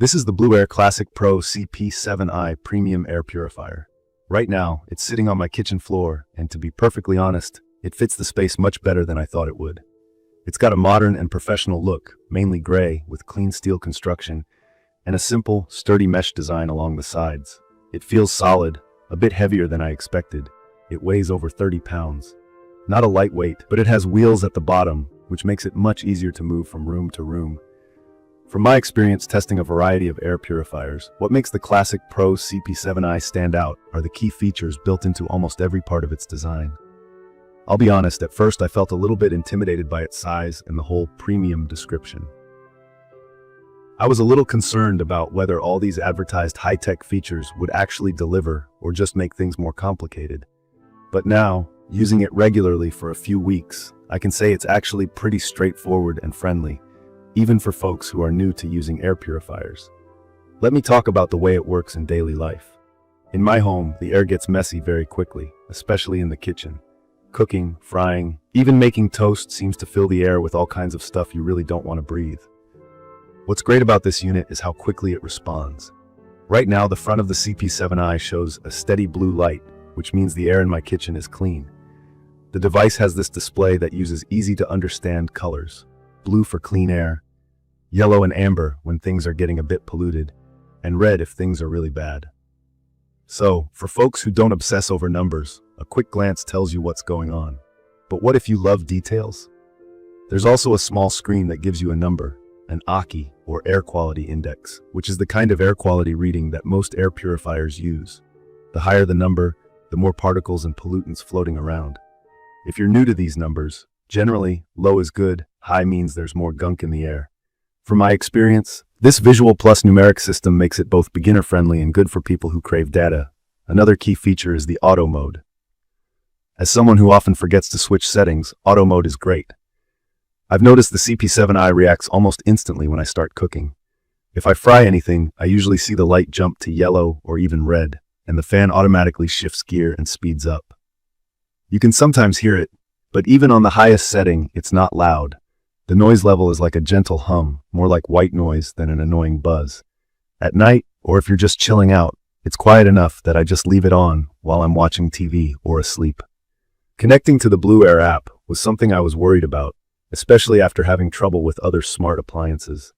This is the Blueair Classic Pro CP7i Premium Air Purifier. Right now, it's sitting on my kitchen floor, and to be perfectly honest, it fits the space much better than I thought it would. It's got a modern and professional look, mainly gray, with clean steel construction, and a simple, sturdy mesh design along the sides. It feels solid, a bit heavier than I expected. It weighs over 30 pounds. Not a lightweight, but it has wheels at the bottom, which makes it much easier to move from room to room. From my experience testing a variety of air purifiers, what makes the Classic Pro CP7i stand out are the key features built into almost every part of its design. I'll be honest, at first I felt a little bit intimidated by its size and the whole premium description. I was a little concerned about whether all these advertised high-tech features would actually deliver or just make things more complicated. But now, using it regularly for a few weeks, I can say it's actually pretty straightforward and friendly, even for folks who are new to using air purifiers. Let me talk about the way it works in daily life. In my home, the air gets messy very quickly, especially in the kitchen. Cooking, frying, even making toast seems to fill the air with all kinds of stuff you really don't want to breathe. What's great about this unit is how quickly it responds. Right now, the front of the CP7i shows a steady blue light, which means the air in my kitchen is clean. The device has this display that uses easy-to-understand colors: blue for clean air, yellow and amber when things are getting a bit polluted, and red if things are really bad. So, for folks who don't obsess over numbers, a quick glance tells you what's going on. But what if you love details? There's also a small screen that gives you a number, an AQI, or air quality index, which is the kind of air quality reading that most air purifiers use. The higher the number, the more particles and pollutants floating around. If you're new to these numbers, generally, low is good, high means there's more gunk in the air. From my experience, this visual plus numeric system makes it both beginner-friendly and good for people who crave data. Another key feature is the auto mode. As someone who often forgets to switch settings, auto mode is great. I've noticed the CP7i reacts almost instantly when I start cooking. If I fry anything, I usually see the light jump to yellow or even red, and the fan automatically shifts gear and speeds up. You can sometimes hear it, but even on the highest setting, it's not loud. The noise level is like a gentle hum, more like white noise than an annoying buzz. At night, or if you're just chilling out, it's quiet enough that I just leave it on while I'm watching TV or asleep. Connecting to the Blueair app was something I was worried about, especially after having trouble with other smart appliances.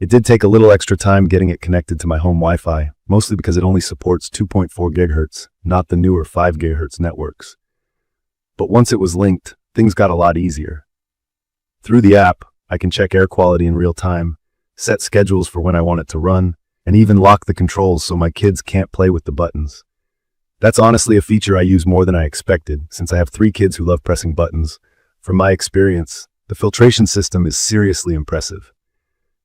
It did take a little extra time getting it connected to my home Wi-Fi, mostly because it only supports 2.4 GHz, not the newer 5 GHz networks. But once it was linked, things got a lot easier. Through the app, I can check air quality in real time, set schedules for when I want it to run, and even lock the controls so my kids can't play with the buttons. That's honestly a feature I use more than I expected, since I have 3 kids who love pressing buttons. From my experience, the filtration system is seriously impressive.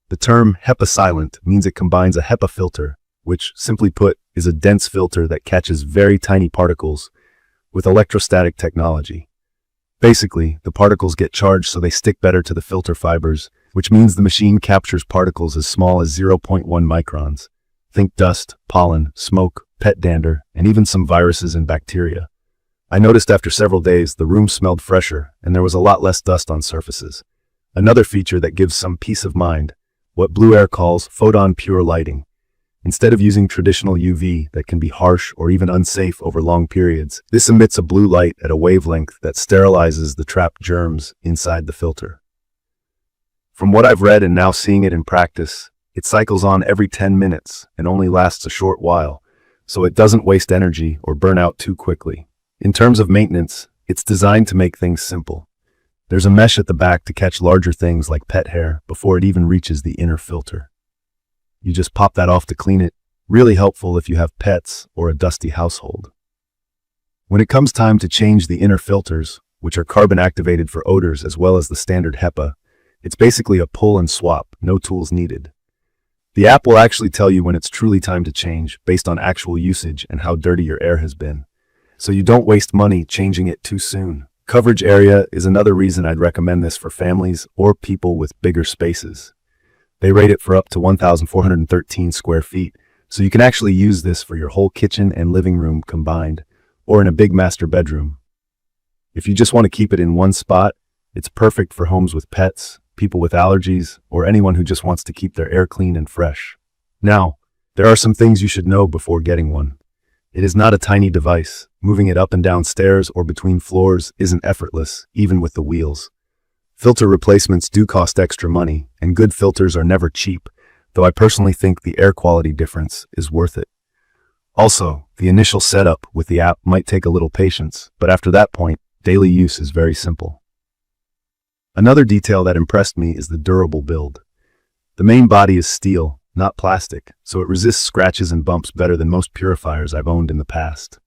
The term HEPA silent means it combines a HEPA filter, which, simply put, is a dense filter that catches very tiny particles, with electrostatic technology. Basically, the particles get charged so they stick better to the filter fibers, which means the machine captures particles as small as 0.1 microns. Think dust, pollen, smoke, pet dander, and even some viruses and bacteria. I noticed after several days the room smelled fresher and there was a lot less dust on surfaces. Another feature that gives some peace of mind, what Blueair calls photon pure lighting. Instead of using traditional UV that can be harsh or even unsafe over long periods, this emits a blue light at a wavelength that sterilizes the trapped germs inside the filter. From what I've read and now seeing it in practice, it cycles on every 10 minutes and only lasts a short while, so it doesn't waste energy or burn out too quickly. In terms of maintenance, it's designed to make things simple. There's a mesh at the back to catch larger things like pet hair before it even reaches the inner filter. You just pop that off to clean it, really helpful if you have pets or a dusty household. When it comes time to change the inner filters, which are carbon activated for odors as well as the standard HEPA, it's basically a pull and swap, no tools needed. The app will actually tell you when it's truly time to change based on actual usage and how dirty your air has been. So you don't waste money changing it too soon. Coverage area is another reason I'd recommend this for families or people with bigger spaces. They rate it for up to 1,413 square feet, so you can actually use this for your whole kitchen and living room combined, or in a big master bedroom. If you just want to keep it in one spot, it's perfect for homes with pets, people with allergies, or anyone who just wants to keep their air clean and fresh. Now, there are some things you should know before getting one. It is not a tiny device. Moving it up and down stairs or between floors isn't effortless, even with the wheels. Filter replacements do cost extra money, and good filters are never cheap, though I personally think the air quality difference is worth it. Also, the initial setup with the app might take a little patience, but after that point, daily use is very simple. Another detail that impressed me is the durable build. The main body is steel, not plastic, so it resists scratches and bumps better than most purifiers I've owned in the past.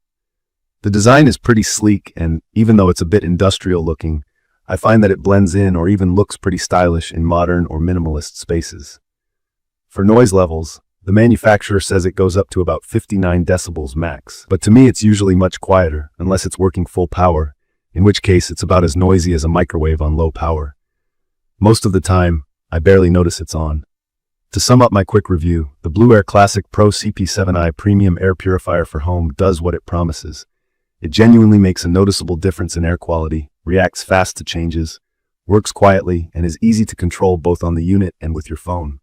The design is pretty sleek, and even though it's a bit industrial looking, I find that it blends in or even looks pretty stylish in modern or minimalist spaces. For noise levels, the manufacturer says it goes up to about 59 decibels max, but to me it's usually much quieter, unless it's working full power, in which case it's about as noisy as a microwave on low power. Most of the time, I barely notice it's on. To sum up my quick review, the Blueair Classic Pro CP7i Premium Air Purifier for Home does what it promises. It genuinely makes a noticeable difference in air quality, reacts fast to changes, works quietly, and is easy to control both on the unit and with your phone.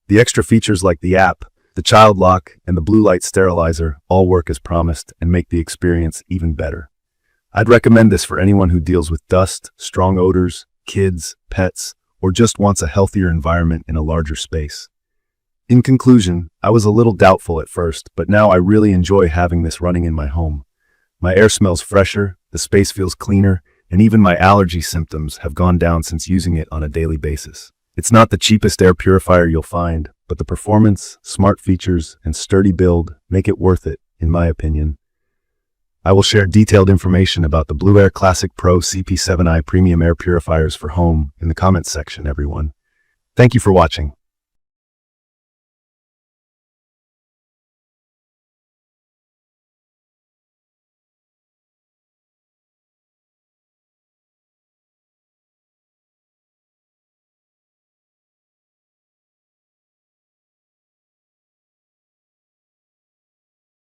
The extra features like the app, the child lock, and the blue light sterilizer all work as promised and make the experience even better. I'd recommend this for anyone who deals with dust, strong odors, kids, pets, or just wants a healthier environment in a larger space. In conclusion, I was a little doubtful at first, but now I really enjoy having this running in my home. My air smells fresher, the space feels cleaner, and even my allergy symptoms have gone down since using it on a daily basis. It's not the cheapest air purifier you'll find, but the performance, smart features, and sturdy build make it worth it, in my opinion. I will share detailed information about the Blueair Classic Pro CP7i Premium Air Purifiers for Home in the comments section, everyone. Thank you for watching.